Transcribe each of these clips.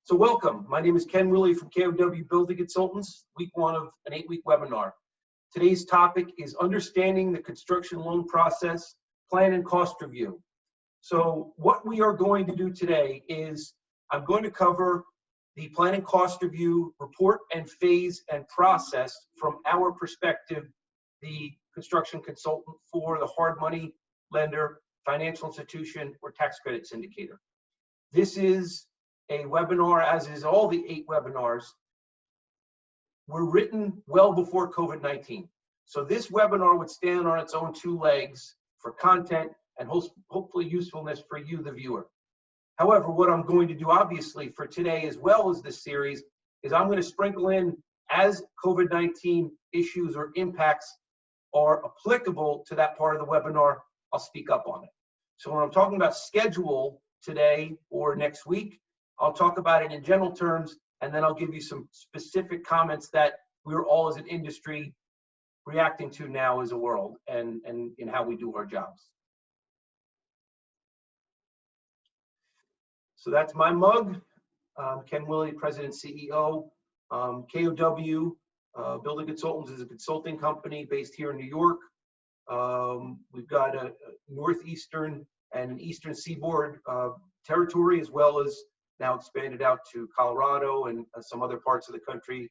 So welcome, my name is Ken Wille from KOW Building Consultants, week one of an 8-week webinar. Today's topic is understanding the construction loan process, plan and cost review. So what we are going to do today is I'm going to cover the plan and cost review report and phase and process from our perspective, the construction consultant for the hard money lender, financial institution, or tax credit syndicator. This is a webinar, as is all the 8 webinars, were written well before COVID-19. So this webinar would stand on its own 2 legs for content and hopefully usefulness for you, the viewer. However, what I'm going to do, obviously, for today as well as this series, is I'm going to sprinkle in, as COVID-19 issues or impacts are applicable to that part of the webinar, I'll speak up on it. So when I'm talking about schedule today or next week, I'll talk about it in general terms, and then I'll give you some specific comments that we're all as an industry reacting to now as a world and in how we do our jobs. So that's my mug. Ken Wille, President, CEO. KOW Building Consultants is a consulting company based here in New York. We've got a northeastern and eastern seaboard territory, as well as now expanded out to Colorado and some other parts of the country,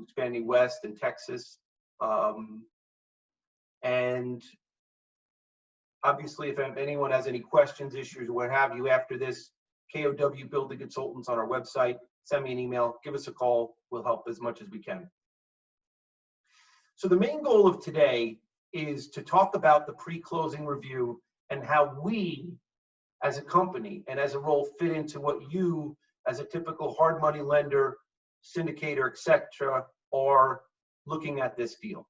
expanding west in Texas. And obviously, if anyone has any questions, issues, or what have you after this, KOW Building Consultants on our website, send me an email, give us a call, we'll help as much as we can. So the main goal of today is to talk about the pre-closing review and how we, as a company and as a role, fit into what you, as a typical hard money lender, syndicator, etc., are looking at this deal.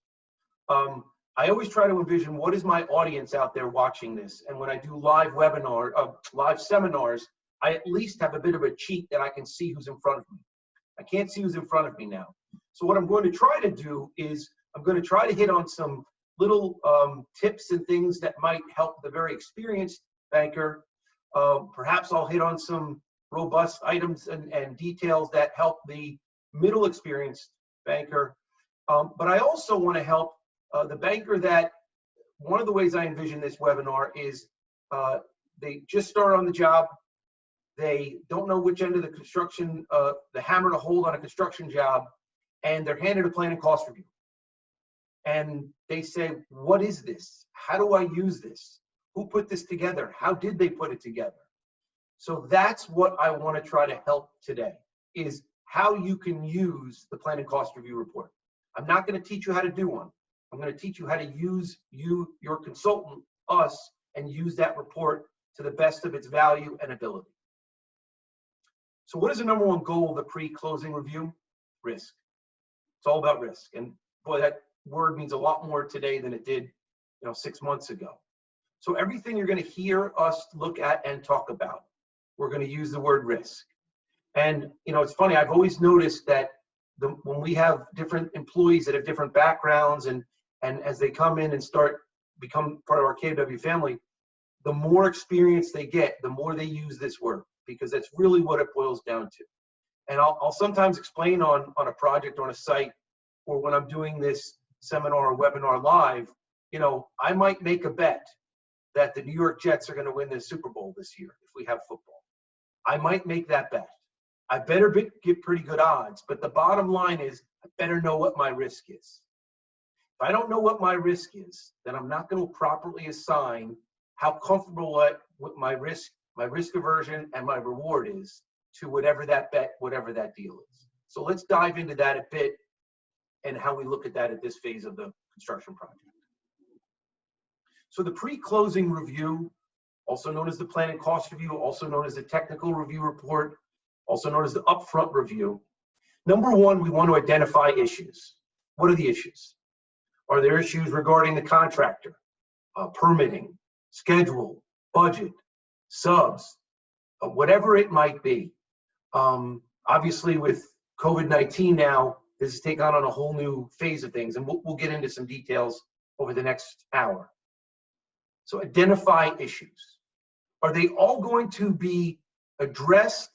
I always try to envision what is my audience out there watching this, and when I do live seminars, I at least have a bit of a cheat that I can see who's in front of me. I can't see who's in front of me now. So what I'm going to try to do is I'm going to try to hit on some little tips and things that might help the very experienced banker. Perhaps I'll hit on some robust items and details that help the middle experienced banker. But I also want to help the banker that, one of the ways I envision this webinar is they just start on the job. They don't know which end of the construction, the hammer to hold on a construction job, and they're handed a plan and cost review. And they say, what is this? How do I use this? Who put this together? How did they put it together? So that's what I want to try to help today, is how you can use the plan and cost review report. I'm not going to teach you how to do one. I'm going to teach you how to use your consultant, us, and use that report to the best of its value and ability. So what is the number 1 goal of the pre-closing review? Risk. It's all about risk. And boy, that word means a lot more today than it did, 6 months ago. So everything you're going to hear us look at and talk about, we're going to use the word risk. And it's funny, I've always noticed that when we have different employees that have different backgrounds, and as they come in and become part of our KW family, the more experience they get, the more they use this word, because that's really what it boils down to. And I'll sometimes explain on a project, on a site, or when I'm doing this seminar or webinar live, I might make a bet that the New York Jets are going to win the Super Bowl this year if we have football. I might make that bet. I better get pretty good odds, but the bottom line is I better know what my risk is. If I don't know what my risk is, then I'm not going to properly assign how comfortable with my risk aversion and my reward is to whatever that bet, whatever that deal is. So let's dive into that a bit and how we look at that at this phase of the construction project. So the pre-closing review, also known as the plan and cost review, also known as the technical review report, also known as the upfront review. Number 1, we want to identify issues. What are the issues? Are there issues regarding the contractor, permitting, schedule, budget, subs, whatever it might be? Obviously, with COVID-19 now, this has taken on a whole new phase of things, and we'll get into some details over the next hour. So identify issues. Are they all going to be addressed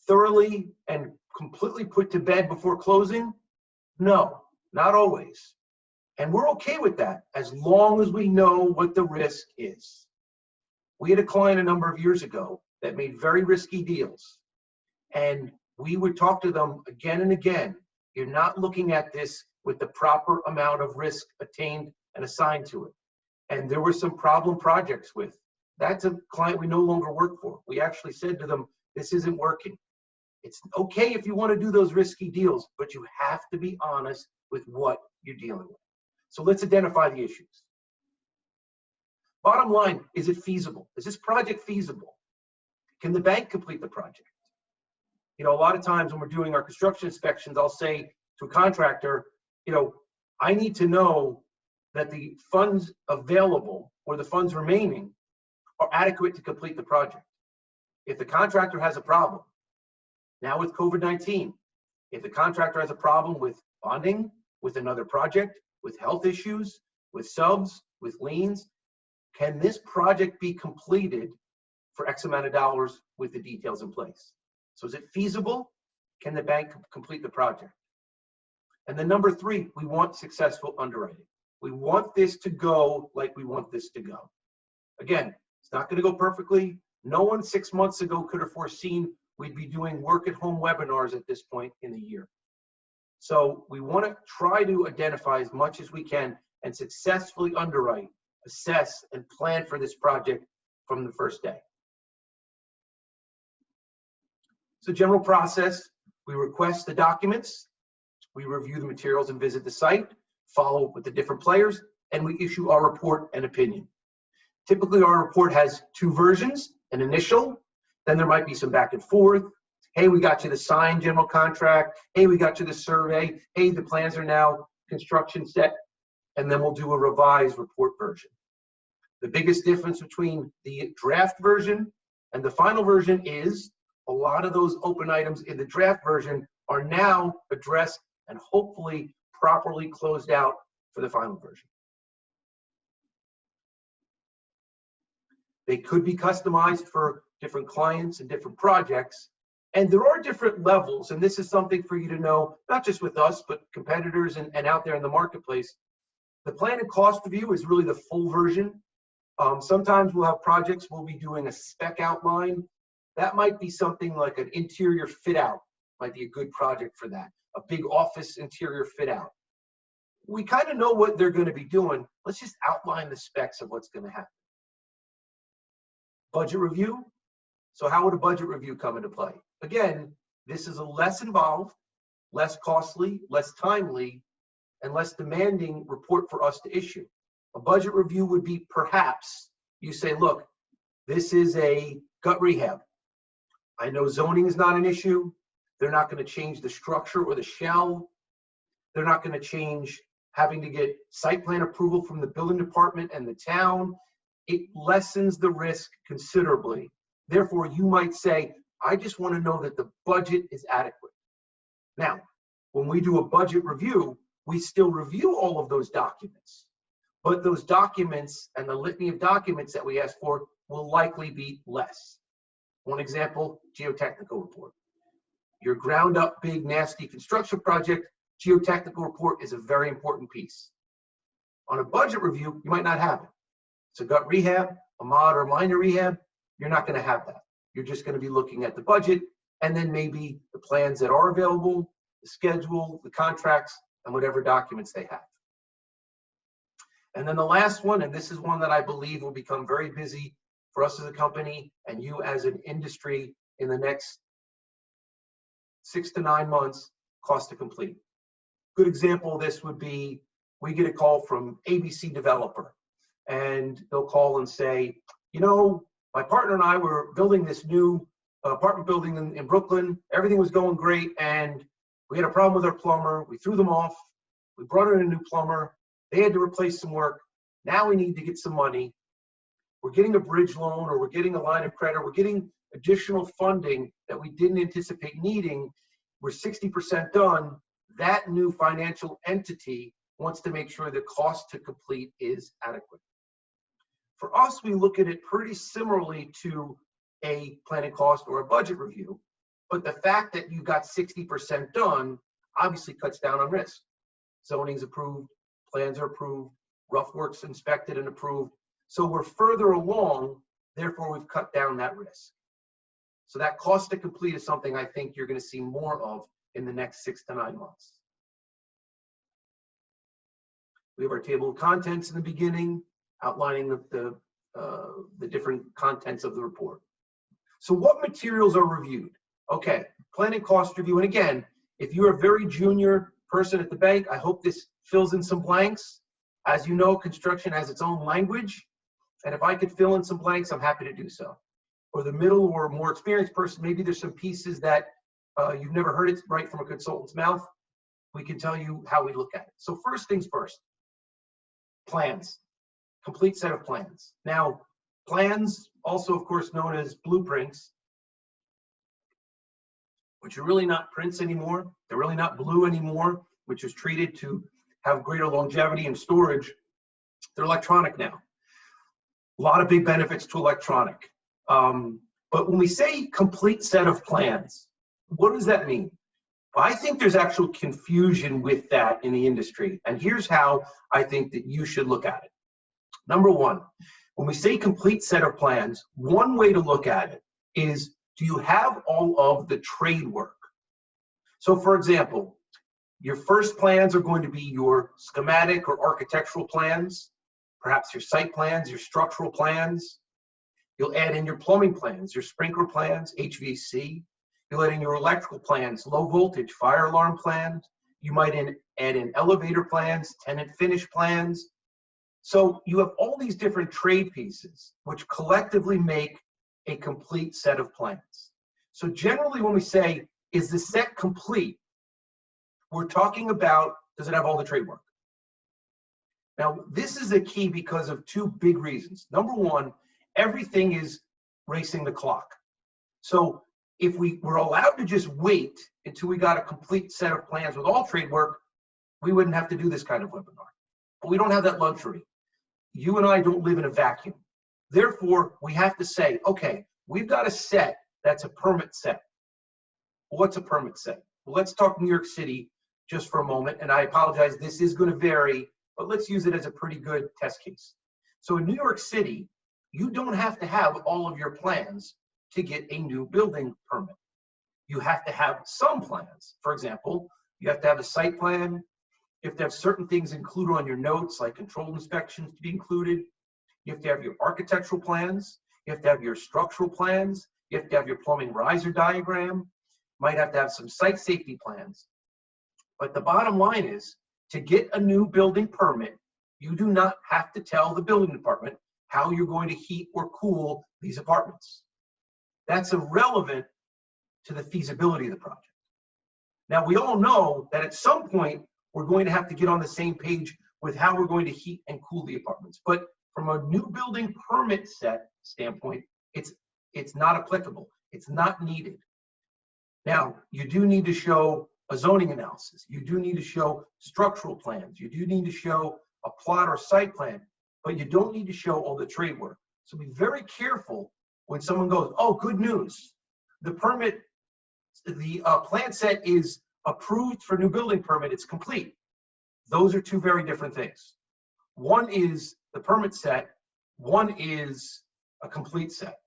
thoroughly and completely put to bed before closing? No, not always. And we're okay with that as long as we know what the risk is. We had a client a number of years ago that made very risky deals. And we would talk to them again and again. You're not looking at this with the proper amount of risk attained and assigned to it. And there were some problem projects with. That's a client we no longer work for. We actually said to them, this isn't working. It's okay if you want to do those risky deals, but you have to be honest with what you're dealing with. So let's identify the issues. Bottom line, is it feasible? Is this project feasible? Can the bank complete the project? You know, a lot of times when we're doing our construction inspections, I'll say to a contractor, you know, I need to know that the funds available or the funds remaining are adequate to complete the project. If the contractor has a problem, now with COVID-19, if the contractor has a problem with bonding, with another project, with health issues, with subs, with liens, can this project be completed for X amount of dollars with the details in place? So is it feasible? Can the bank complete the project? And then number three, we want successful underwriting. We want this to go like we want this to go. Again, it's not going to go perfectly. No one 6 months ago could have foreseen we'd be doing work at home webinars at this point in the year. So we want to try to identify as much as we can and successfully underwrite, assess, and plan for this project from the first day. So general process, we request the documents, we review the materials and visit the site, follow up with the different players, and we issue our report and opinion. Typically, our report has two versions, an initial, then there might be some back and forth. Hey, we got you the signed general contract. Hey, we got you the survey. Hey, the plans are now construction set. And then we'll do a revised report version. The biggest difference between the draft version and the final version is a lot of those open items in the draft version are now addressed and hopefully properly closed out for the final version. They could be customized for different clients and different projects. And there are different levels, and this is something for you to know, not just with us, but competitors and out there in the marketplace. The plan and cost review is really the full version. Sometimes we'll have projects, we'll be doing a spec outline. That might be something like an interior fit out, might be a good project for that. A big office interior fit out. We kind of know what they're going to be doing. Let's just outline the specs of what's going to happen. Budget review. So how would a budget review come into play? Again, this is a less involved, less costly, less timely, and less demanding report for us to issue. A budget review would be perhaps you say, look, this is a gut rehab. I know zoning is not an issue. They're not going to change the structure or the shell. They're not going to change having to get site plan approval from the building department and the town. It lessens the risk considerably. Therefore, you might say, I just want to know that the budget is adequate. Now, when we do a budget review, we still review all of those documents. But those documents and the litany of documents that we ask for will likely be less. One example, geotechnical report. Your ground up, big, nasty construction project, geotechnical report is a very important piece. On a budget review, you might not have it. It's a gut rehab, a mod or minor rehab, you're not going to have that. You're just going to be looking at the budget and then maybe the plans that are available, the schedule, the contracts, and whatever documents they have. And then the last one, and this is one that I believe will become very busy for us as a company and you as an industry in the next 6 to 9 months, cost to complete. Good example of this would be, we get a call from ABC developer and they'll call and say, you know, my partner and I were building this new apartment building in Brooklyn. Everything was going great, and we had a problem with our plumber. We threw them off. We brought in a new plumber. They had to replace some work. Now we need to get some money. We're getting a bridge loan, or we're getting a line of credit. We're getting additional funding that we didn't anticipate needing. We're 60% done. That new financial entity wants to make sure the cost to complete is adequate. For us, we look at it pretty similarly to a planning cost or a budget review, But the fact that you got 60% done obviously cuts down on risk. Zoning's approved, plans are approved, rough work's inspected and approved. So we're further along, therefore we've cut down that risk. So that cost to complete is something I think you're going to see more of in the next 6 to 9 months. We have our table of contents in the beginning, outlining the different contents of the report. So what materials are reviewed? Okay, planning cost review. And again, if you're a very junior person at the bank, I hope this fills in some blanks. As you know, construction has its own language. And if I could fill in some blanks, I'm happy to do so. Or the middle or more experienced person, maybe there's some pieces that you've never heard it right from a consultant's mouth. We can tell you how we look at it. So first things first, plans, complete set of plans. Now, plans, also of course known as blueprints, which are really not prints anymore. They're really not blue anymore, which is treated to have greater longevity and storage. They're electronic now. A lot of big benefits to electronic. But when we say complete set of plans, what does that mean? Well, I think there's actual confusion with that in the industry. And here's how I think that you should look at it. Number one, when we say complete set of plans, one way to look at it is, do you have all of the trade work? So for example, your first plans are going to be your schematic or architectural plans, perhaps your site plans, your structural plans. You'll add in your plumbing plans, your sprinkler plans, HVAC. You'll add in your electrical plans, low voltage, fire alarm plans. You might add in elevator plans, tenant finish plans. So you have all these different trade pieces, which collectively make a complete set of plans. So generally when we say, is the set complete? We're talking about, does it have all the trade work? Now, this is a key because of two big reasons. Number one, everything is racing the clock. So if we were allowed to just wait until we got a complete set of plans with all trade work, we wouldn't have to do this kind of webinar. But we don't have that luxury. You and I don't live in a vacuum. Therefore, we have to say, okay, we've got a set that's a permit set. What's a permit set? Well, let's talk New York City just for a moment. And I apologize, this is going to vary, but let's use it as a pretty good test case. So in New York City, you don't have to have all of your plans to get a new building permit. You have to have some plans. For example, you have to have a site plan. You have to have certain things included on your notes, like controlled inspections to be included. You have to have your architectural plans. You have to have your structural plans. You have to have your plumbing riser diagram. You might have to have some site safety plans. But the bottom line is, to get a new building permit, you do not have to tell the building department how you're going to heat or cool these apartments. That's irrelevant to the feasibility of the project. Now, we all know that at some point, we're going to have to get on the same page with how we're going to heat and cool the apartments. But from a new building permit set standpoint, it's not applicable. It's not needed. Now, you do need to show a zoning analysis. You do need to show structural plans. You do need to show a plot or site plan, but you don't need to show all the trade work. So be very careful when someone goes, oh, good news. The permit, the plan set is approved for new building permit. It's complete. Those are two very different things. One is the permit set. One is a complete set.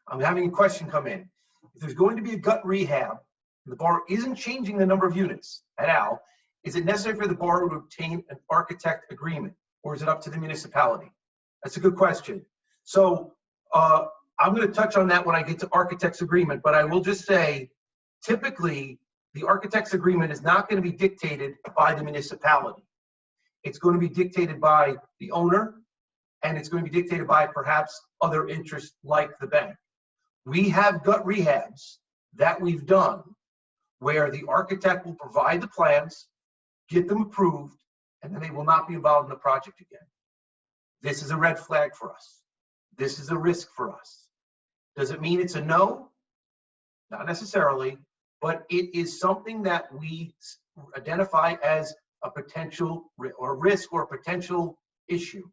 I'm having a question come in. If there's going to be a gut rehab, and the borrower isn't changing the number of units at all, is it necessary for the borrower to obtain an architect agreement, or is it up to the municipality? That's a good question. So I'm going to touch on that when I get to architect's agreement, but I will just say, typically, the architect's agreement is not going to be dictated by the municipality. It's going to be dictated by the owner, and it's going to be dictated by perhaps other interests like the bank. We have gut rehabs that we've done where the architect will provide the plans, get them approved, and then they will not be involved in the project again. This is a red flag for us. This is a risk for us. Does it mean it's a no? Not necessarily, but it is something that we identify as a potential or risk or a potential issue.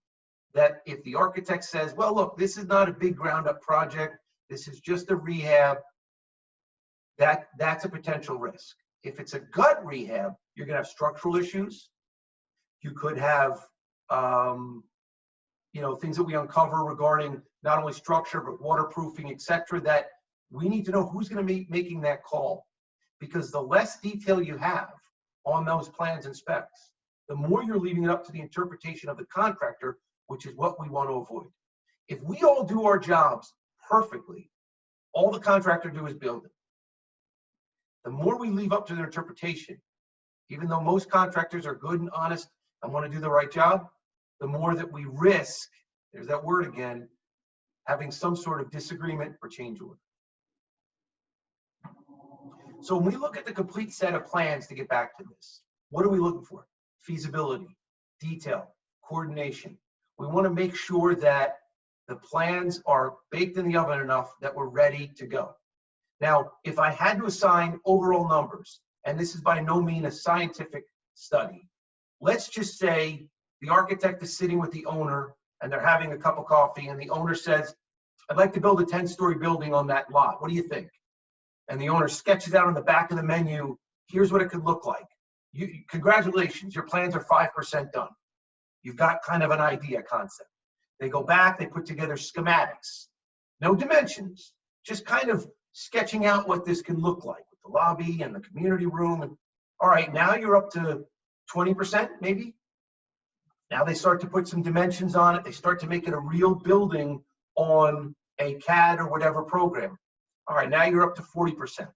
That if the architect says, well, look, this is not a big ground up project, this is just a rehab, that's a potential risk. If it's a gut rehab, you're going to have structural issues. You could have, things that we uncover regarding not only structure, but waterproofing, et cetera, that we need to know who's going to be making that call. Because the less detail you have on those plans and specs, the more you're leaving it up to the interpretation of the contractor, which is what we want to avoid. If we all do our jobs perfectly, all the contractor do is build it. The more we leave up to their interpretation, even though most contractors are good and honest and want to do the right job, the more that we risk, there's that word again, having some sort of disagreement or change order. So when we look at the complete set of plans, to get back to this, what are we looking for? Feasibility, detail, coordination. We want to make sure that the plans are baked in the oven enough that we're ready to go. Now, if I had to assign overall numbers, and this is by no means a scientific study, let's just say the architect is sitting with the owner and they're having a cup of coffee, and the owner says, I'd like to build a 10-story building on that lot. What do you think? And the owner sketches out on the back of the menu, here's what it could look like. Congratulations, your plans are 5% done. You've got kind of an idea concept. They go back, they put together schematics, no dimensions, just kind of sketching out what this can look like with the lobby and the community room. And all right, now you're up to 20% maybe. Now they start to put some dimensions on it. They start to make it a real building on a CAD or whatever program. All right, now you're up to 40%.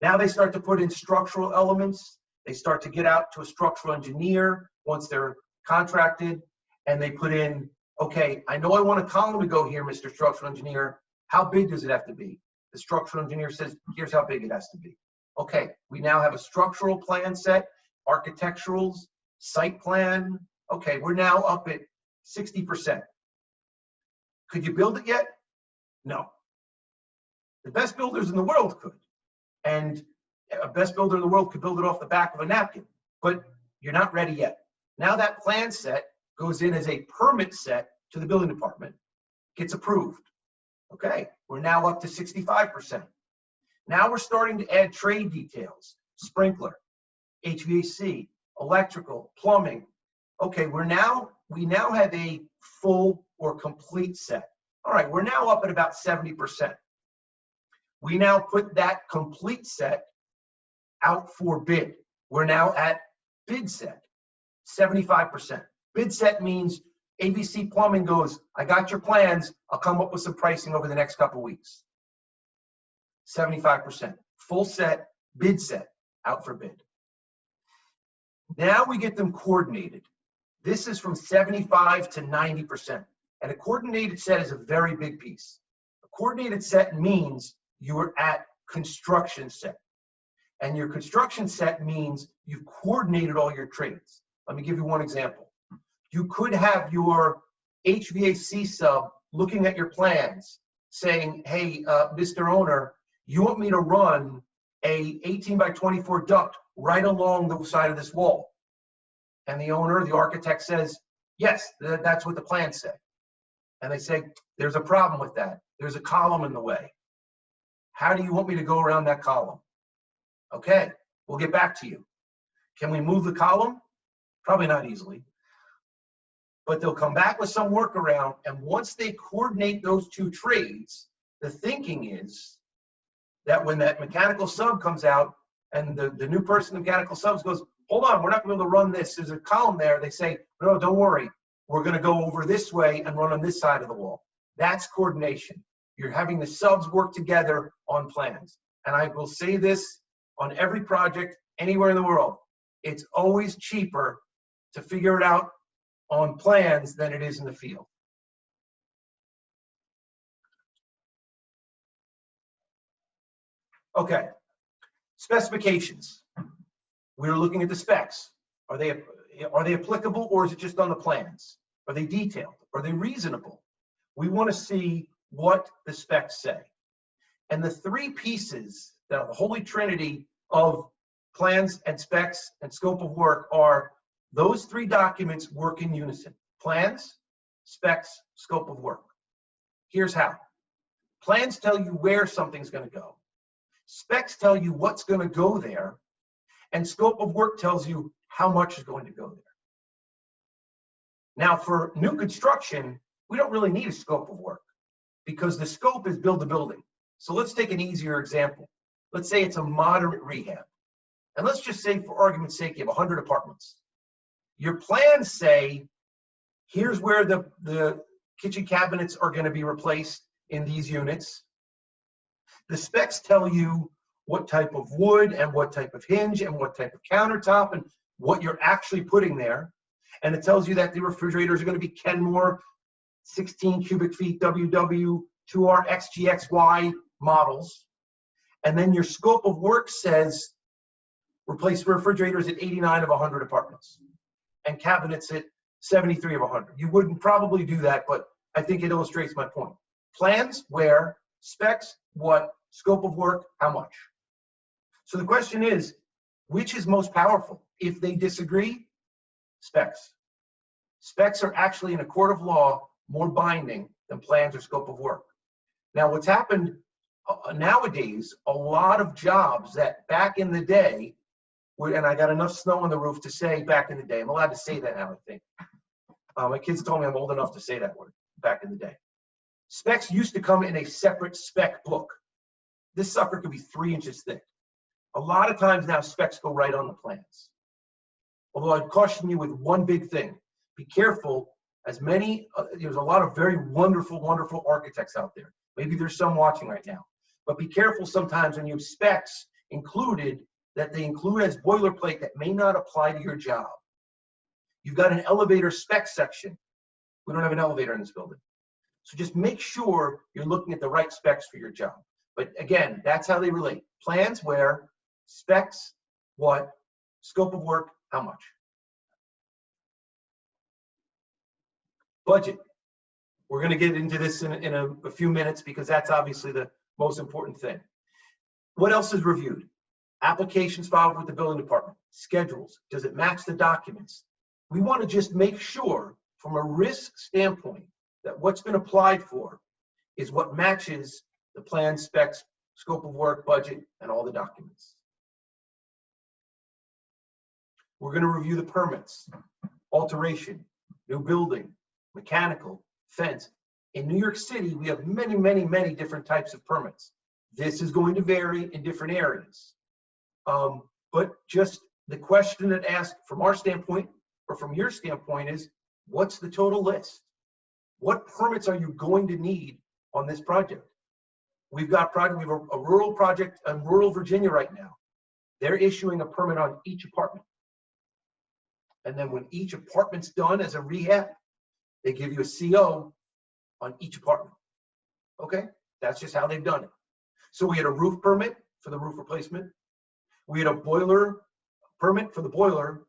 Now they start to put in structural elements. They start to get out to a structural engineer once they're contracted, and they put in, okay, I know I want a column to go here, Mr. Structural Engineer. How big does it have to be? The structural engineer says, here's how big it has to be. Okay, we now have a structural plan set, architecturals, site plan. Okay, we're now up at 60%. Could you build it yet? No. The best builders in the world could. And a best builder in the world could build it off the back of a napkin, but you're not ready yet. Now that plan set goes in as a permit set to the building department, gets approved. Okay, we're now up to 65%. Now we're starting to add trade details, sprinkler, HVAC, electrical, plumbing. Okay, we now have a full or complete set. All right, we're now up at about 70%. We now put that complete set out for bid. We're now at bid set, 75%. Bid set means ABC Plumbing goes, I got your plans, I'll come up with some pricing over the next couple of weeks. 75%. Full set, bid set, out for bid. Now we get them coordinated. This is from 75 to 90%. And a coordinated set is a very big piece. A coordinated set means you're at construction set. And your construction set means you've coordinated all your trades. Let me give you one example. You could have your HVAC sub looking at your plans saying, hey, Mr. Owner, you want me to run a 18 by 24 duct right along the side of this wall? And the owner, the architect says, yes, that's what the plans say. And they say, there's a problem with that. There's a column in the way. How do you want me to go around that column? Okay, we'll get back to you. Can we move the column? Probably not easily. But they'll come back with some workaround, and once they coordinate those two trades, the thinking is that when that mechanical sub comes out and the new person, the mechanical subs goes, hold on, we're not going to be able to run this. There's a column there. They say, no, don't worry. We're going to go over this way and run on this side of the wall. That's coordination. You're having the subs work together on plans. And I will say this on every project anywhere in the world. It's always cheaper to figure it out on plans than it is in the field. Okay, specifications. We're looking at the specs. Are they applicable, or is it just on the plans? Are they detailed? Are they reasonable? We want to see what the specs say. And the three pieces, the holy trinity of plans and specs and scope of work, are those three documents work in unison. Plans, specs, scope of work. Here's how. Plans tell you where something's going to go. Specs tell you what's going to go there. And scope of work tells you how much is going to go there. Now, for new construction, we don't really need a scope of work because the scope is build a building. So let's take an easier example. Let's say it's a moderate rehab. And let's just say, for argument's sake, you have 100 apartments. Your plans say, here's where the kitchen cabinets are going to be replaced in these units. The specs tell you what type of wood and what type of hinge and what type of countertop and what you're actually putting there. And it tells you that the refrigerators are going to be Kenmore 16 cubic feet WW 2R XGXY models. And then your scope of work says replace refrigerators at 89 of 100 apartments and cabinets at 73 of 100. You wouldn't probably do that, but I think it illustrates my point. Plans, where, specs, what, scope of work, how much. So the question is, which is most powerful? If they disagree, specs. Specs are actually in a court of law more binding than plans or scope of work. Now, what's happened nowadays, a lot of jobs that back in the day, and I got enough snow on the roof to say back in the day, I'm allowed to say that now, I think. My kids told me I'm old enough to say that word back in the day. Specs used to come in a separate spec book. This sucker could be 3 inches thick. A lot of times now specs go right on the plans. Although I'd caution you with one big thing. Be careful, there's a lot of very wonderful, wonderful architects out there. Maybe there's some watching right now. But be careful sometimes when you have specs included that they include as boilerplate that may not apply to your job. You've got an elevator spec section. We don't have an elevator in this building. So just make sure you're looking at the right specs for your job. But again, that's how they relate. Plans, where, specs, what, scope of work, how much. Budget. We're going to get into this in a few minutes because that's obviously the most important thing. What else is reviewed? Applications filed with the building department, schedules. Does it match the documents? We want to just make sure from a risk standpoint that what's been applied for is what matches the plan, specs, scope of work, budget, and all the documents. We're going to review the permits, alteration, new building, mechanical, fence. In New York City, we have many, many, many different types of permits. This is going to vary in different areas. But just the question that asked from our standpoint or from your standpoint is, what's the total list? What permits are you going to need on this project? We have a rural project in rural Virginia right now. They're issuing a permit on each apartment. And then when each apartment's done as a rehab, they give you a CO on each apartment. Okay? That's just how they've done it. So we had a roof permit for the roof replacement. We had a boiler permit for the boiler,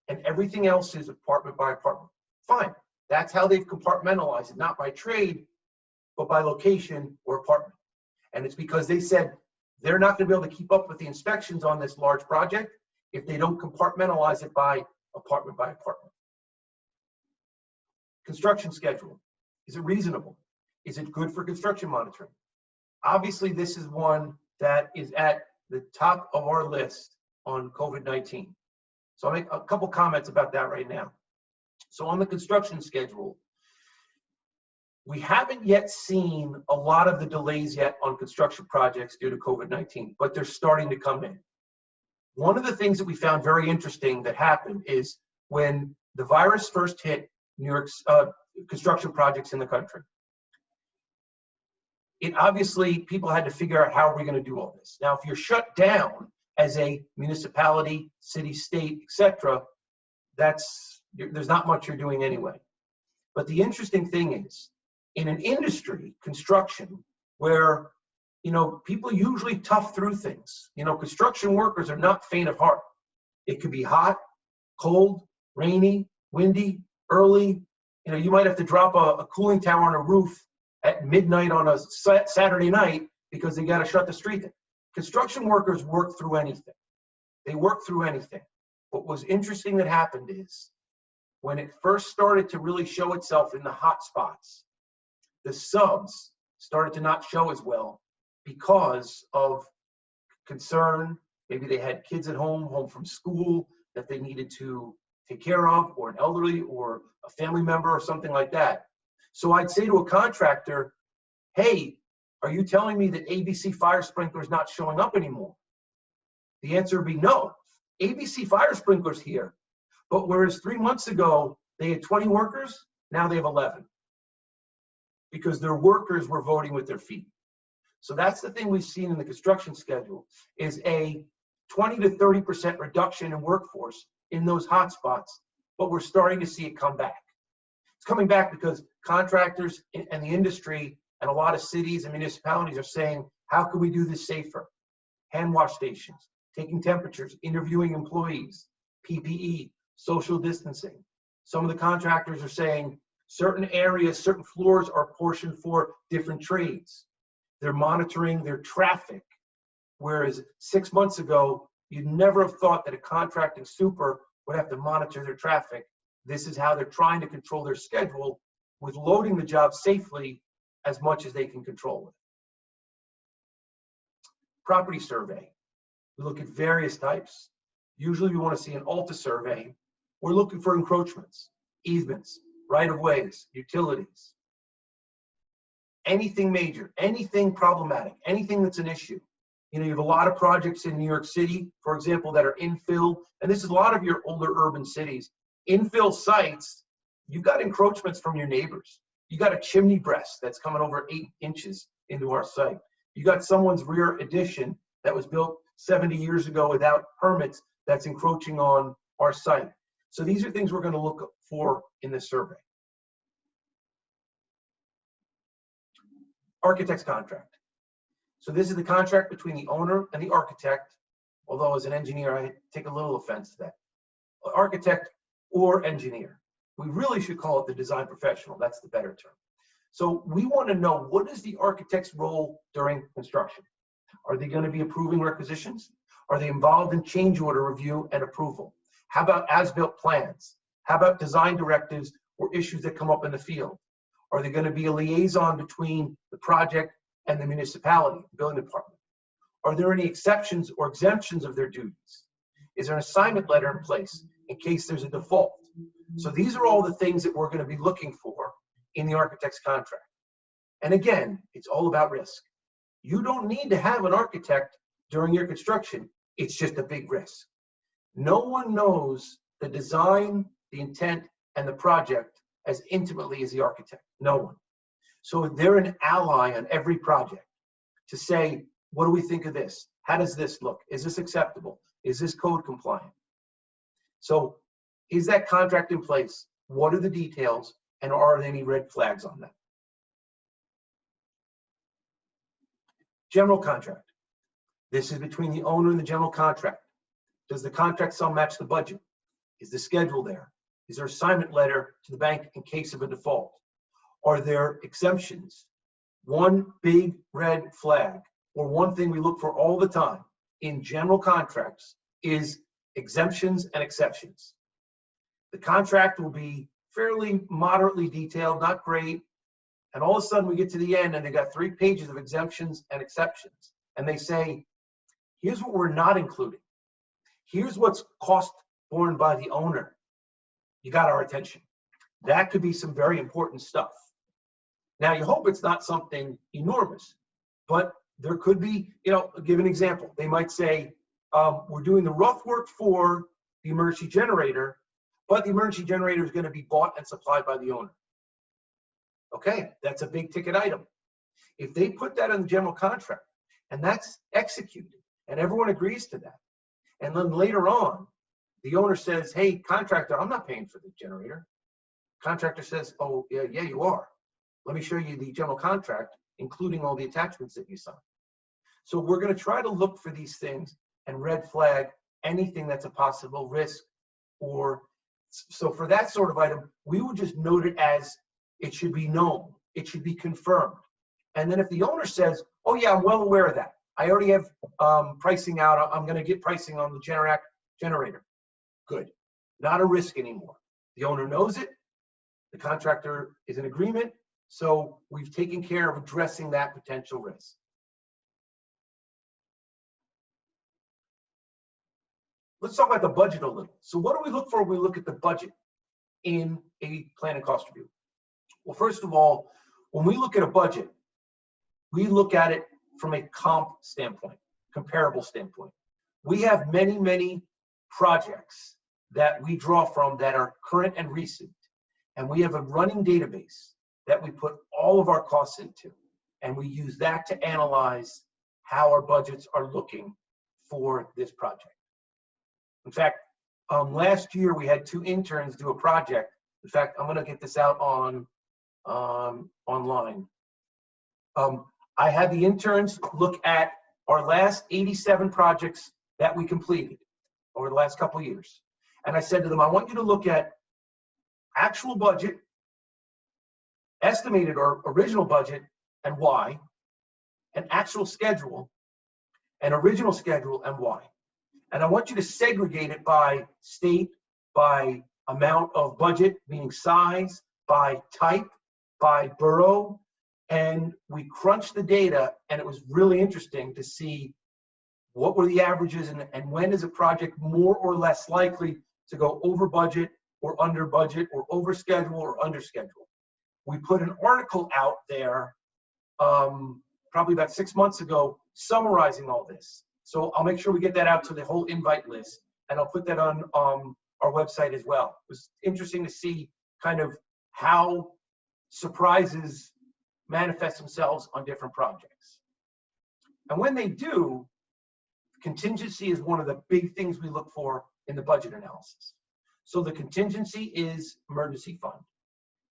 and everything else is apartment by apartment. Fine. That's how they've compartmentalized it, not by trade, but by location or apartment. And it's because they said they're not going to be able to keep up with the inspections on this large project if they don't compartmentalize it by apartment by apartment. Construction schedule. Is it reasonable? Is it good for construction monitoring? Obviously, this is one that is at the top of our list on COVID-19. So I'll make a couple comments about that right now. So on the construction schedule, we haven't yet seen a lot of the delays yet on construction projects due to COVID-19, but they're starting to come in. One of the things that we found very interesting that happened is when the virus first hit New York's construction projects in the country, it obviously, people had to figure out how are we going to do all this. Now, if you're shut down as a municipality, city, state, etc., there's not much you're doing anyway. But the interesting thing is, in an industry, construction, where people usually tough through things. Construction workers are not faint of heart. It could be hot, cold, rainy, windy, early. You might have to drop a cooling tower on a roof at midnight on a Saturday night because they got to shut the street down. Construction workers work through anything. They work through anything. What was interesting that happened is when it first started to really show itself in the hot spots, the subs started to not show as well because of concern. Maybe they had kids at home from school that they needed to take care of, or an elderly or a family member or something like that. So I'd say to a contractor, hey, are you telling me that ABC fire sprinkler is not showing up anymore? The answer would be no. ABC fire sprinkler's here. But whereas 3 months ago, they had 20 workers, now they have 11. Because their workers were voting with their feet. So that's the thing we've seen in the construction schedule, is a 20 to 30% reduction in workforce in those hotspots, but we're starting to see it come back. It's coming back because contractors and the industry and a lot of cities and municipalities are saying, how can we do this safer? Hand wash stations, taking temperatures, interviewing employees, PPE, social distancing. Some of the contractors are saying certain areas, certain floors are portioned for different trades. They're monitoring their traffic, whereas 6 months ago, you'd never have thought that a contracting super would have to monitor their traffic. This is how they're trying to control their schedule with loading the job safely as much as they can control it. Property survey. We look at various types. Usually we want to see an ALTA survey. We're looking for encroachments, easements, right-of-ways, utilities. Anything major, anything problematic, anything that's an issue. You know, you have a lot of projects in New York City, for example, that are infill, and this is a lot of your older urban cities. Infill sites, you've got encroachments from your neighbors. You got a chimney breast that's coming over 8 inches into our site. You got someone's rear addition that was built 70 years ago without permits that's encroaching on our site. So these are things we're going to look for in this survey. Architect's contract. So this is the contract between the owner and the architect, although as an engineer, I take a little offense to that. Architect or engineer. We really should call it the design professional. That's the better term. So we want to know, what is the architect's role during construction? Are they going to be approving requisitions? Are they involved in change order review and approval? How about as-built plans? How about design directives or issues that come up in the field? Are they going to be a liaison between the project and the municipality, the building department? Are there any exceptions or exemptions of their duties? Is there an assignment letter in place in case there's a default? So these are all the things that we're going to be looking for in the architect's contract. And again, it's all about risk. You don't need to have an architect during your construction. It's just a big risk. No one knows the design, the intent, and the project as intimately as the architect. No one. So they're an ally on every project to say, what do we think of this? How does this look? Is this acceptable? Is this code compliant? So is that contract in place? What are the details? And are there any red flags on that? General contract. This is between the owner and the general contract. Does the contract sum match the budget? Is the schedule there? Is there an assignment letter to the bank in case of a default? Are there exemptions? One big red flag, or one thing we look for all the time in general contracts, is exemptions and exceptions. The contract will be fairly moderately detailed, not great, and all of a sudden we get to the end and they got 3 pages of exemptions and exceptions, and they say, here's what we're not including. Here's what's cost borne by the owner. You got our attention. That could be some very important stuff. Now, you hope it's not something enormous, but there could be, I'll give an example. They might say, we're doing the rough work for the emergency generator, but the emergency generator is going to be bought and supplied by the owner. Okay, that's a big ticket item. If they put that in the general contract and that's executed and everyone agrees to that, and then later on, the owner says, hey, contractor, I'm not paying for the generator. Contractor says, oh, yeah, you are. Let me show you the general contract, including all the attachments that you signed. So we're going to try to look for these things and red flag anything that's a possible risk. Or so for that sort of item, we would just note it as it should be known. It should be confirmed. And then if the owner says, oh, yeah, I'm well aware of that. I already have pricing out. I'm going to get pricing on the generator. Good. Not a risk anymore. The owner knows it. The contractor is in agreement. So we've taken care of addressing that potential risk. Let's talk about the budget a little. So what do we look for when we look at the budget in a plan and cost review? Well, first of all, when we look at a budget, we look at it from a comp standpoint, comparable standpoint. We have many, many projects that we draw from that are current and recent. And we have a running database that we put all of our costs into. And we use that to analyze how our budgets are looking for this project. In fact, last year we had 2 interns do a project. In fact, I'm going to get this out on online. I had the interns look at our last 87 projects that we completed over the last couple of years. And I said to them, I want you to look at actual budget, estimated or original budget, and why, and actual schedule, and original schedule, and why. And I want you to segregate it by state, by amount of budget, meaning size, by type, by borough. And we crunched the data, and it was really interesting to see what were the averages and when is a project more or less likely to go over budget or under budget or over schedule or under schedule. We put an article out there probably about 6 months ago summarizing all this. So I'll make sure we get that out to the whole invite list, and I'll put that on our website as well. It was interesting to see kind of how surprises manifest themselves on different projects. And when they do, contingency is one of the big things we look for in the budget analysis. So the contingency is emergency fund.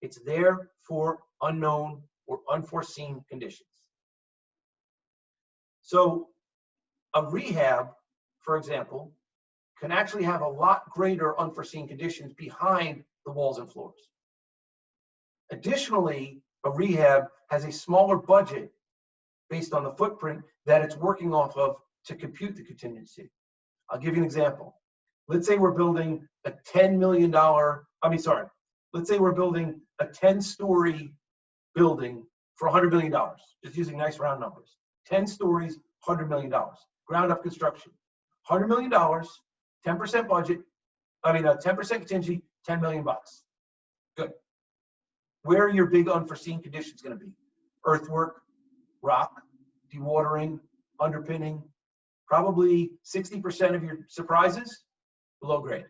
It's there for unknown or unforeseen conditions. So a rehab, for example, can actually have a lot greater unforeseen conditions behind the walls and floors. Additionally, a rehab has a smaller budget based on the footprint that it's working off of to compute the contingency. I'll give you an example. Let's say we're building a $10 million, let's say we're building a 10-story building for $100 million, just using nice round numbers. 10 stories, $100 million. Ground up construction. $100 million, 10% budget, 10% contingency, $10 million bucks. Good. Where are your big unforeseen conditions going to be? Earthwork, rock, dewatering, underpinning. Probably 60% of your surprises, below grade.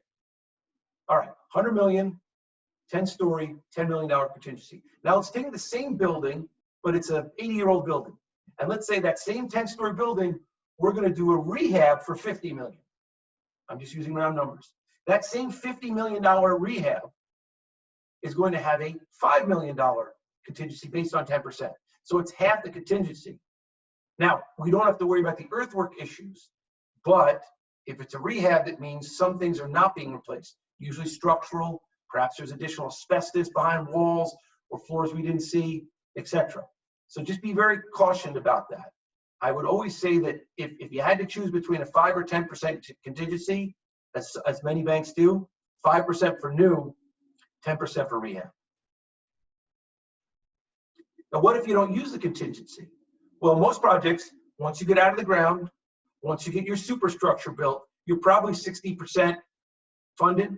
All right, 100 million, 10-story, $10 million contingency. Now let's take the same building, but it's an 80-year-old building. And let's say that same 10-story building, we're going to do a rehab for $50 million. I'm just using round numbers. That same $50 million rehab is going to have a $5 million contingency based on 10%. So it's half the contingency. Now, we don't have to worry about the earthwork issues, but if it's a rehab, that means some things are not being replaced, usually structural, perhaps there's additional asbestos behind walls or floors we didn't see, etc. So just be very cautioned about that. I would always say that if you had to choose between a 5 or 10% contingency, as many banks do, 5% for new, 10% for rehab. Now, what if you don't use the contingency? Well, most projects, once you get out of the ground, once you get your superstructure built, you're probably 60% funded.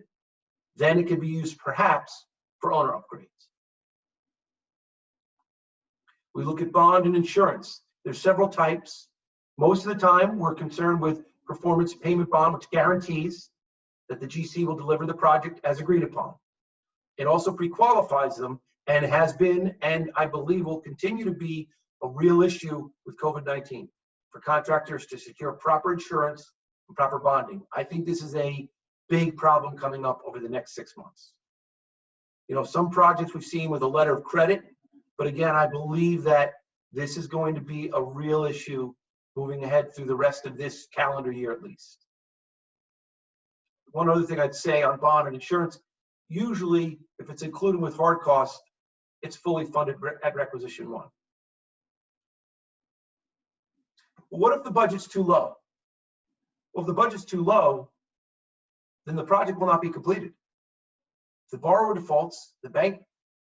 Then it can be used perhaps for owner upgrades. We look at bond and insurance. There's several types. Most of the time, we're concerned with performance payment bond, which guarantees that the GC will deliver the project as agreed upon. It also pre-qualifies them and has been, and I believe will continue to be, a real issue with COVID-19 for contractors to secure proper insurance and proper bonding. I think this is a big problem coming up over the next 6 months. You know, some projects we've seen with a letter of credit, but again, I believe that this is going to be a real issue moving ahead through the rest of this calendar year at least. One other thing I'd say on bond and insurance, usually if it's included with hard costs, it's fully funded at requisition 1. What if the budget's too low? Well, if the budget's too low, then the project will not be completed. If the borrower defaults, the bank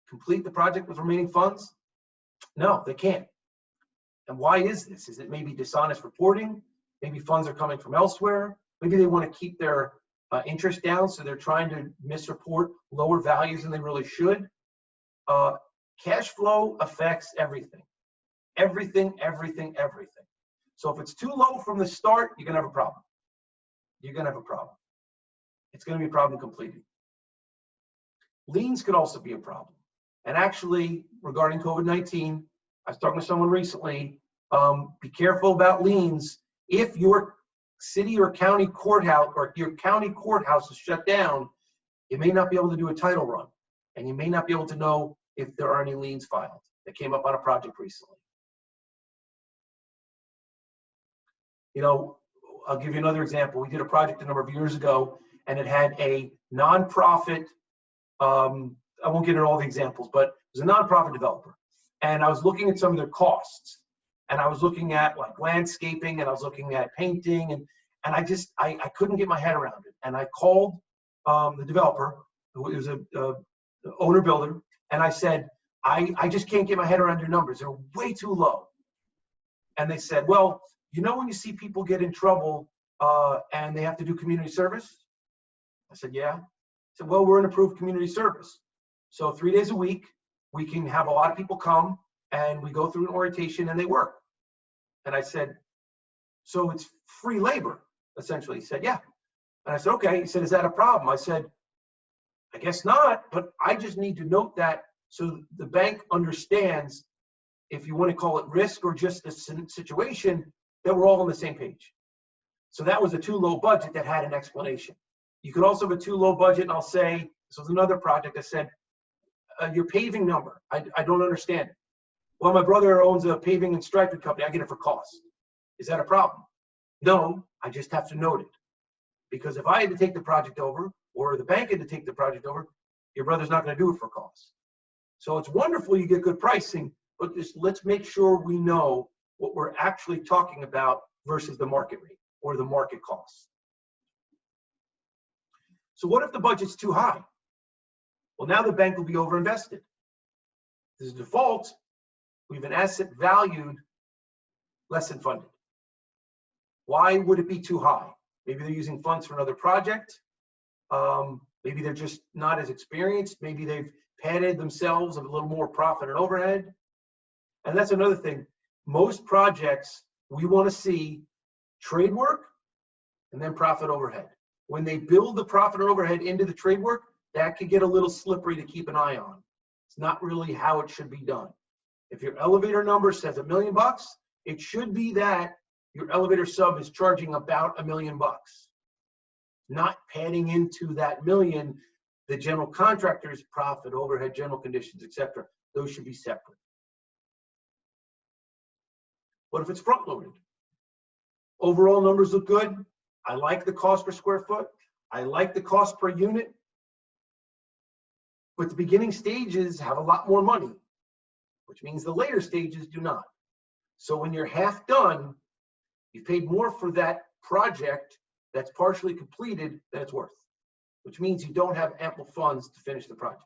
complete the project with remaining funds, No, they can't. And why is this? Is it maybe dishonest reporting? Maybe funds are coming from elsewhere. Maybe they want to keep their interest down, so they're trying to misreport lower values than they really should. Cash flow affects everything. Everything. So if it's too low from the start, you're going to have a problem. You're going to have a problem. It's going to be a problem completing. Liens could also be a problem. And actually, regarding COVID-19, I was talking to someone recently, be careful about liens. If your city or county courthouse or your county courthouse is shut down, you may not be able to do a title run, and you may not be able to know if there are any liens filed. That came up on a project recently. You know, I'll give you another example. We did a project a number of years ago, and it had a nonprofit. I won't get into all the examples, but it was a nonprofit developer. And I was looking at some of their costs, and I was looking at like landscaping, and I was looking at painting, and I couldn't get my head around it. And I called the developer, who was a owner builder, and I said, I just can't get my head around your numbers. They're way too low. And they said, well, you know when you see people get in trouble and they have to do community service? I said, yeah. I said, well, we're an approved community service. So 3 days a week, we can have a lot of people come and we go through an orientation and they work. And I said, so it's free labor, essentially. He said, yeah. And I said, okay. He said, is that a problem? I said, I guess not, but I just need to note that so the bank understands, if you want to call it risk or just a situation, that we're all on the same page. So that was a too low budget that had an explanation. You could also have a too low budget, and I'll say, this was another project. I said, your paving number, I don't understand it. Well, my brother owns a paving and striping company. I get it for cost. Is that a problem? No, I just have to note it. Because if I had to take the project over, or the bank had to take the project over, your brother's not going to do it for cost. So it's wonderful you get good pricing, but just let's make sure we know what we're actually talking about versus the market rate or the market cost. So what if the budget's too high? Well, now the bank will be overinvested. As a default, we have an asset valued less than funded. Why would it be too high? Maybe they're using funds for another project. Maybe they're just not as experienced. Maybe they've padded themselves a little more profit and overhead. And that's another thing. Most projects, we want to see trade work and then profit overhead. When they build the profit or overhead into the trade work, that could get a little slippery to keep an eye on. It's not really how it should be done. If your elevator number says $1 million, it should be that your elevator sub is charging about $1 million, not padding into that million the general contractor's profit, overhead, general conditions, etc. Those should be separate. What if it's front loaded? Overall numbers look good. I like the cost per square foot. I like the cost per unit. But the beginning stages have a lot more money, which means the later stages do not. So when you're half done, you paid more for that project that's partially completed than it's worth, which means you don't have ample funds to finish the project.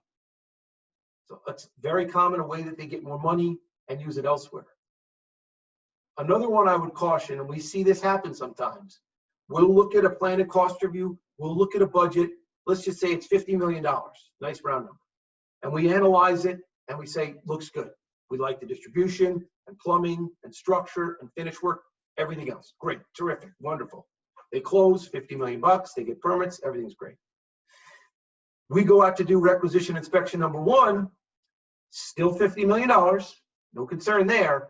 So it's very common, a way that they get more money and use it elsewhere. Another one I would caution, and we see this happen sometimes, we'll look at a planned cost review, we'll look at a budget, let's just say it's $50 million, nice round number. And we analyze it and we say, looks good. We like the distribution and plumbing and structure and finish work, everything else. Great, terrific, wonderful. They close, $50 million, they get permits, everything's great. We go out to do requisition inspection number 1, still $50 million, no concern there,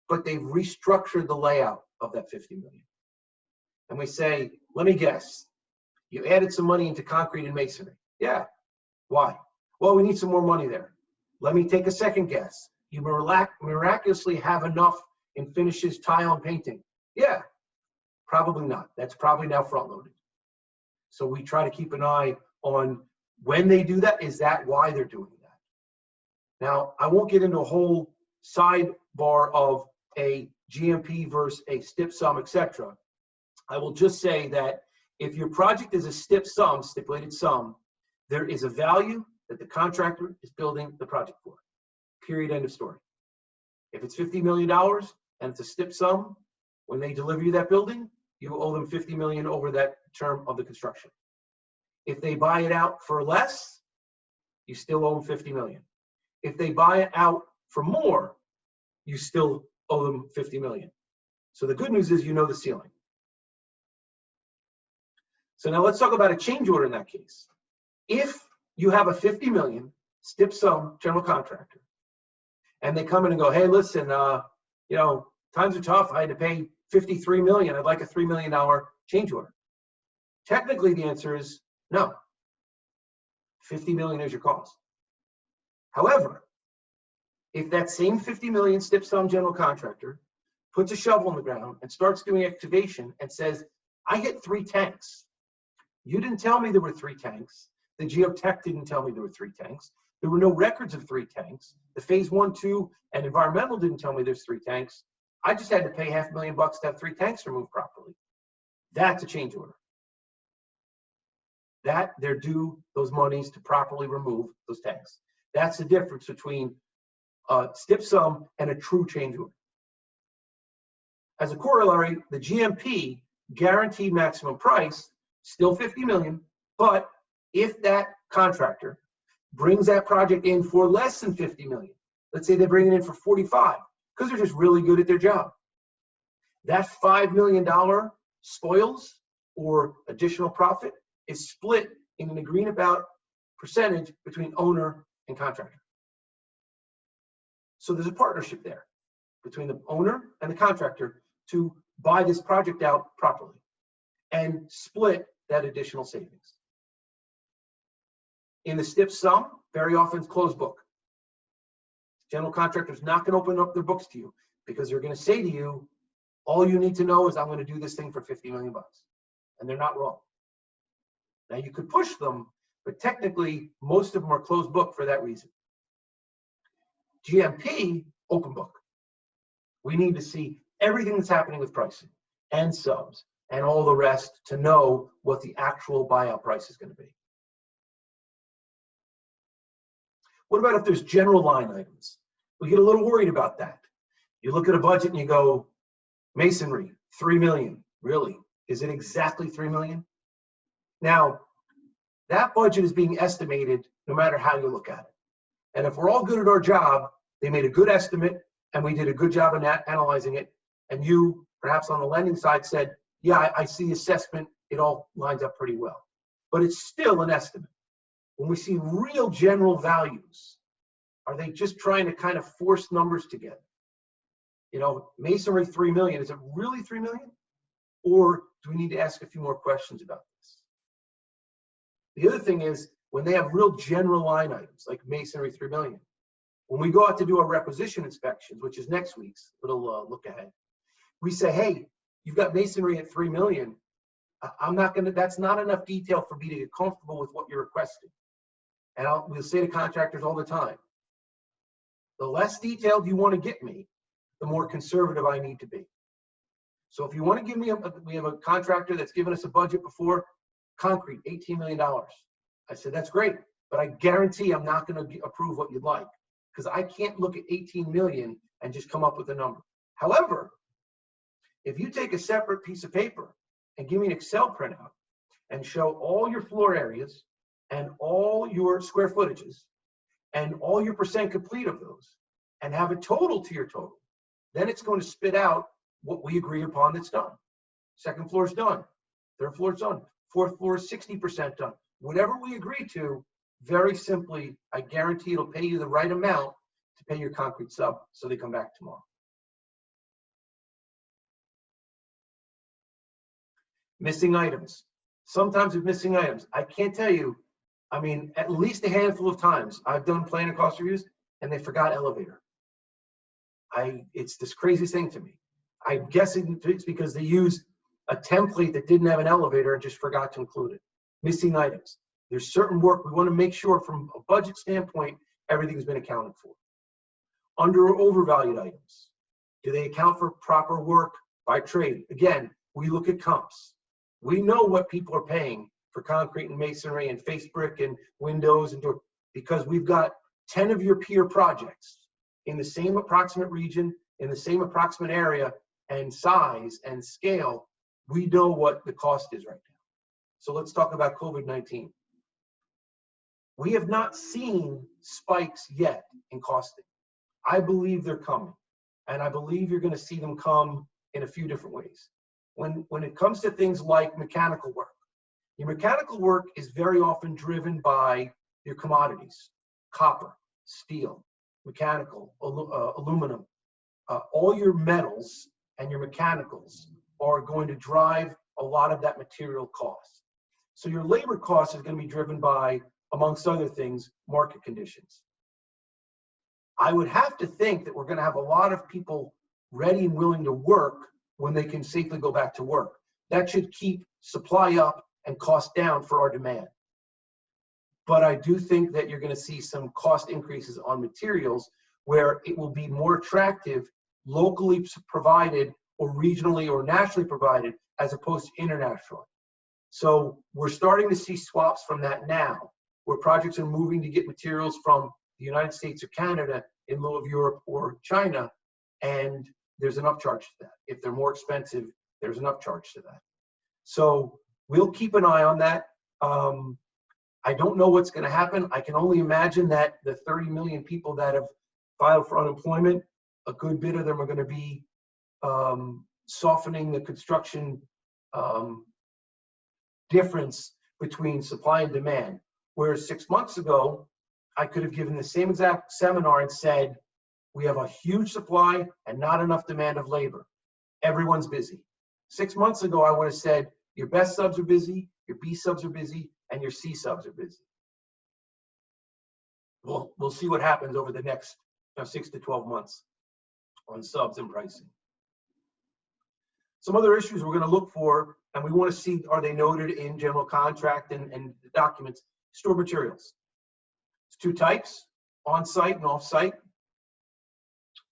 but they've restructured the layout of that $50 million. And we say, let me guess, you added some money into concrete and masonry. Yeah, why? Well, we need some more money there. Let me take a second guess. You miraculously have enough in finishes, tile, and painting. Yeah, probably not. That's probably now front loaded. So we try to keep an eye on when they do that, is that why they're doing that? Now, I won't get into a whole sidebar of a GMP versus a STIP sum, etc. I will just say that if your project is a STIP sum, stipulated sum, there is a value that the contractor is building the project for. Period, end of story. If it's $50 million and it's a stip sum, when they deliver you that building, you owe them $50 million over that term of the construction. If they buy it out for less, you still owe them $50 million. If they buy it out for more, you still owe them $50 million. So the good news is you know the ceiling. So now let's talk about a change order in that case. If you have a $50 million stip sum general contractor, and they come in and go, hey, listen, you know, times are tough. I had to pay $53 million. I'd like a $3 million change order. Technically, the answer is no. $50 million is your cost. However, if that same $50 million stip sum general contractor puts a shovel in the ground and starts doing excavation and says, I hit 3 tanks. You didn't tell me there were 3 tanks. The geotech didn't tell me there were 3 tanks. There were no records of 3 tanks. The phase 1, 2, and environmental didn't tell me there's 3 tanks. I just had to pay $500,000 to have 3 tanks removed properly. That's a change order. That they're due those monies to properly remove those tanks. That's the difference between a stip sum and a true change order. As a corollary, the GMP, guaranteed maximum price, still $50 million, but if that contractor brings that project in for less than $50 million, let's say they bring it in for 45, because they're just really good at their job, that $5 million spoils or additional profit is split in an agreed about percentage between owner and contractor. So there's a partnership there between the owner and the contractor to buy this project out properly and split that additional savings. In the stip sum, very often it's closed book. General contractor's not going to open up their books to you because they're going to say to you, all you need to know is I'm going to do this thing for $50 million. And they're not wrong. Now you could push them, but technically most of them are closed book for that reason. GMP, open book. We need to see everything that's happening with pricing and subs and all the rest to know what the actual buyout price is going to be. What about if there's general line items? We get a little worried about that. You look at a budget and you go, masonry, $3 million. Really? Is it exactly $3 million? Now, that budget is being estimated no matter how you look at it. And if we're all good at our job, they made a good estimate and we did a good job in analyzing it. And you, perhaps on the lending side, said, yeah, I see the assessment. It all lines up pretty well. But it's still an estimate. When we see real general values, are they just trying to kind of force numbers together? You know, masonry, $3 million. Is it really $3 million? Or do we need to ask a few more questions about this? The other thing is, when they have real general line items, like masonry, $3 million, when we go out to do our requisition inspections, which is next week's little look ahead, we say, hey, you've got masonry at $3 million. That's not enough detail for me to get comfortable with what you're requesting. And we'll say to contractors all the time, the less detailed you want to get me, the more conservative I need to be. So if you want to give me, we have a contractor that's given us a budget before, concrete, $18 million. I said, that's great, but I guarantee I'm not going to approve what you'd like because I can't look at 18 million and just come up with a number. However, if you take a separate piece of paper and give me an Excel printout and show all your floor areas and all your square footages and all your percent complete of those and have a total to your total, then it's going to spit out what we agree upon that's done. Second floor is done. Third floor is done. Fourth floor is 60% done. Whatever we agree to, very simply, I guarantee it'll pay you the right amount to pay your concrete sub so they come back tomorrow. Missing items. Sometimes with missing items, I can't tell you, I mean, at least a handful of times I've done plan and cost reviews and they forgot elevator. It's this craziest thing to me. I'm guessing it's because they used a template that didn't have an elevator and just forgot to include it. Missing items. There's certain work we want to make sure from a budget standpoint, everything's been accounted for. Under or overvalued items. Do they account for proper work by trade? Again, we look at comps. We know what people are paying for concrete and masonry and face brick and windows and doors because we've got 10 of your peer projects in the same approximate region, in the same approximate area and size and scale, we know what the cost is right now. So let's talk about COVID-19. We have not seen spikes yet in costing. I believe they're coming, and I believe you're going to see them come in a few different ways. When it comes to things like mechanical work, your mechanical work is very often driven by your commodities: copper, steel, mechanical, aluminum. All your metals and your mechanicals are going to drive a lot of that material cost. So your labor cost is going to be driven by, amongst other things, market conditions. I would have to think that we're going to have a lot of people ready and willing to work when they can safely go back to work. That should keep supply up and cost down for our demand. But I do think that you're going to see some cost increases on materials where it will be more attractive, locally provided or regionally or nationally provided, as opposed to internationally. So we're starting to see swaps from that now, where projects are moving to get materials from the United States or Canada in lieu of Europe or China, and there's an upcharge to that. If they're more expensive, there's an upcharge to that. So we'll keep an eye on that. I don't know what's going to happen. I can only imagine that the 30 million people that have filed for unemployment, a good bit of them are going to be softening the construction difference between supply and demand. Whereas 6 months ago, I could have given the same exact seminar and said, we have a huge supply and not enough demand of labor. Everyone's busy. 6 months ago, I would have said, your best subs are busy, your B subs are busy, and your C subs are busy. We'll see what happens over the next 6 to 12 months on subs and pricing. Some other issues we're going to look for, and we want to see, are they noted in general contract and the documents? Store materials. It's two types, on-site and off-site.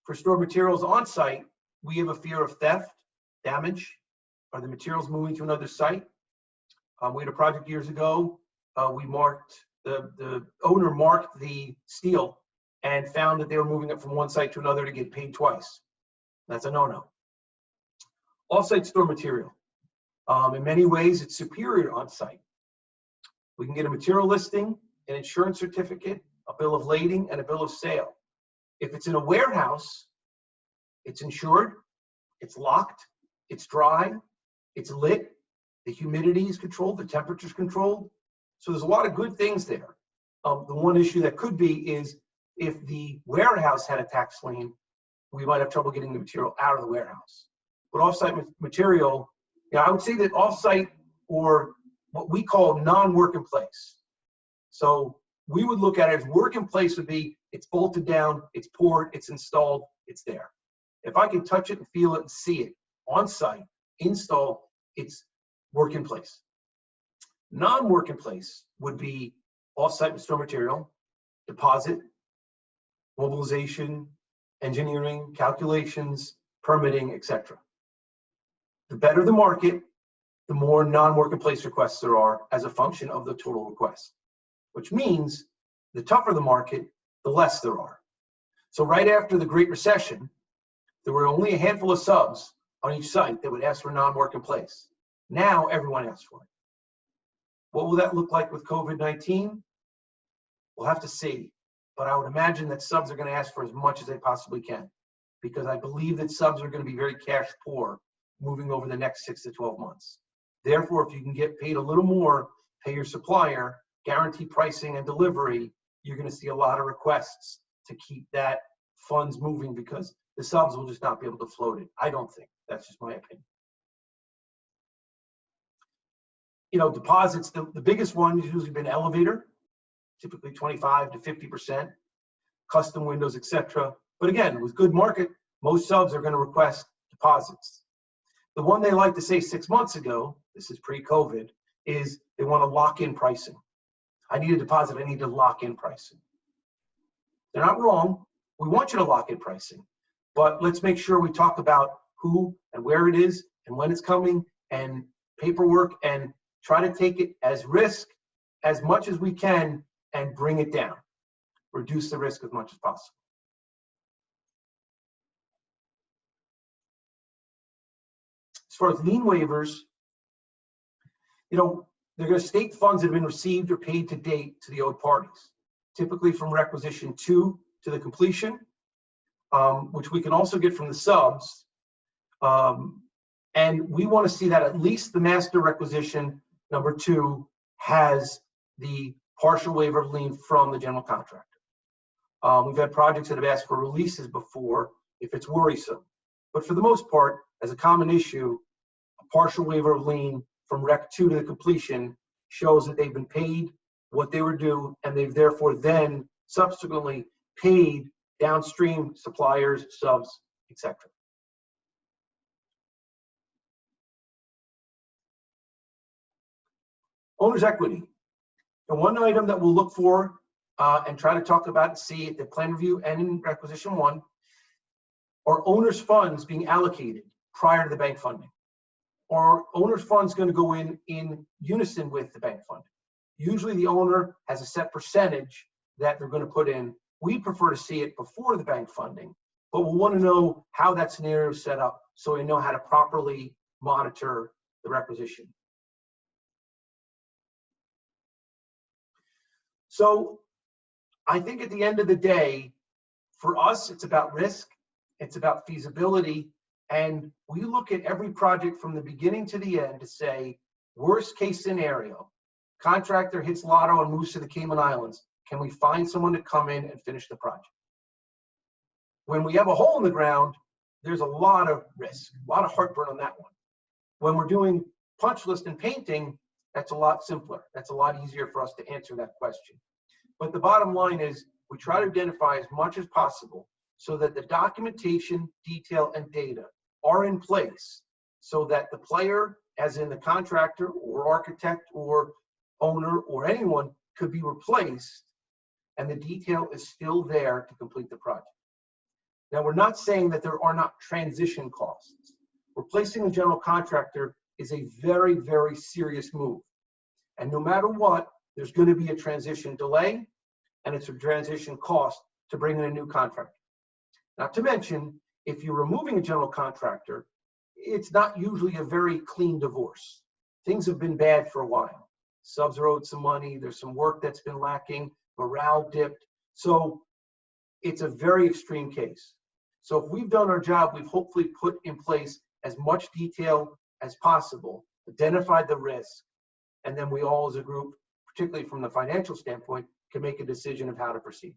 For store materials on-site, we have a fear of theft, damage. Are the materials moving to another site? We had a project years ago. We marked, the owner marked the steel and found that they were moving it from one site to another to get paid twice. That's a no-no. Off-site store material. In many ways, it's superior to on-site. We can get a material listing, an insurance certificate, a bill of lading, and a bill of sale. If it's in a warehouse, it's insured, it's locked, it's dry, it's lit, the humidity is controlled, the temperature is controlled. So there's a lot of good things there. The one issue that could be is if the warehouse had a tax lien, we might have trouble getting the material out of the warehouse. But off-site material, I would say that off-site, or what we call non-work in place. So we would look at it as work in place would be, it's bolted down, it's poured, it's installed, it's there. If I can touch it and feel it and see it on-site, installed, it's work in place. Non-work in place would be off-site store material, deposit, mobilization, engineering, calculations, permitting, etc. The better the market, the more non-work in place requests there are as a function of the total request, which means the tougher the market, the less there are. So right after the Great Recession, there were only a handful of subs on each site that would ask for non-work in place. Now everyone asks for it. What will that look like with COVID-19? We'll have to see, but I would imagine that subs are going to ask for as much as they possibly can, because I believe that subs are going to be very cash poor moving over the next 6 to 12 months. Therefore, if you can get paid a little more, pay your supplier, guarantee pricing and delivery, you're going to see a lot of requests to keep that funds moving, because the subs will just not be able to float it. I don't think. That's just my opinion. Deposits, the biggest one has usually been elevator, typically 25 to 50%, custom windows, etc. But again, with good market, most subs are going to request deposits. The one they like to say 6 months ago, this is pre-COVID, is they want to lock in pricing. I need a deposit, I need to lock in pricing. They're not wrong. We want you to lock in pricing, but let's make sure we talk about who and where it is and when it's coming and paperwork, and try to take it as risk as much as we can and bring it down. Reduce the risk as much as possible. far as lien waivers, they're going to state funds that have been received or paid to date to the owed parties, typically from requisition 2 to the completion, which we can also get from the subs. And we want to see that at least the master requisition number 2 has the partial waiver of lien from the general contractor. We've had projects that have asked for releases before if it's worrisome. But for the most part, as a common issue, a partial waiver of lien from Rec 2 to the completion shows that they've been paid what they were due, and they've therefore then subsequently paid downstream suppliers, subs, etc. Owner's equity. And one item that we'll look for and try to talk about and see at the plan review and in requisition 1 are owner's funds being allocated prior to the bank funding. Or owner's funds going to go in unison with the bank funding. Usually the owner has a set percentage that they're going to put in. We prefer to see it before the bank funding, but we'll want to know how that scenario is set up so we know how to properly monitor the requisition. So I think at the end of the day, for us, it's about risk, it's about feasibility, and we look at every project from the beginning to the end to say, worst case scenario, contractor hits lotto and moves to the Cayman Islands. Can we find someone to come in and finish the project? When we have a hole in the ground, there's a lot of risk, a lot of heartburn on that one. When we're doing punch list and painting, that's a lot simpler. That's a lot easier for us to answer that question. But the bottom line is we try to identify as much as possible so that the documentation, detail, and data are in place so that the player, as in the contractor or architect or owner or anyone, could be replaced and the detail is still there to complete the project. Now, we're not saying that there are not transition costs. Replacing a general contractor is a very, very serious move. And no matter what, there's going to be a transition delay and it's a transition cost to bring in a new contractor. Not to mention, if you're removing a general contractor, it's not usually a very clean divorce. Things have been bad for a while. Subs are owed some money, there's some work that's been lacking, morale dipped. So it's a very extreme case. So if we've done our job, we've hopefully put in place as much detail as possible, identified the risk, and then we all as a group, particularly from the financial standpoint, can make a decision of how to proceed.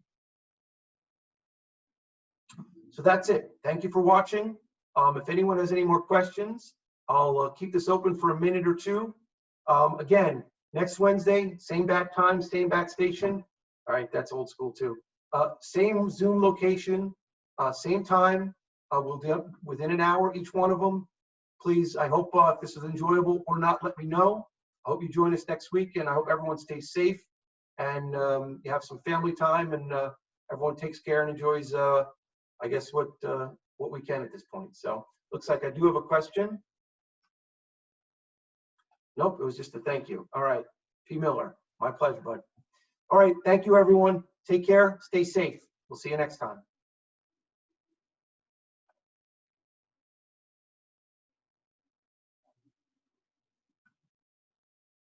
So that's it. Thank you for watching. If anyone has any more questions, I'll keep this open for a minute or two. Again, next Wednesday, same bat time, same bat station. All right, that's old school too. Same Zoom location, same time. We'll do within an hour, each one of them. Please, I hope if this is enjoyable or not, let me know. I hope you join us next week, and I hope everyone stays safe and you have some family time and everyone takes care and enjoys, I guess, what we can at this point. So looks like I do have a question. Nope, it was just a thank you. All right, P. Miller, my pleasure, bud. All right, thank you, everyone. Take care, stay safe. We'll see you next time.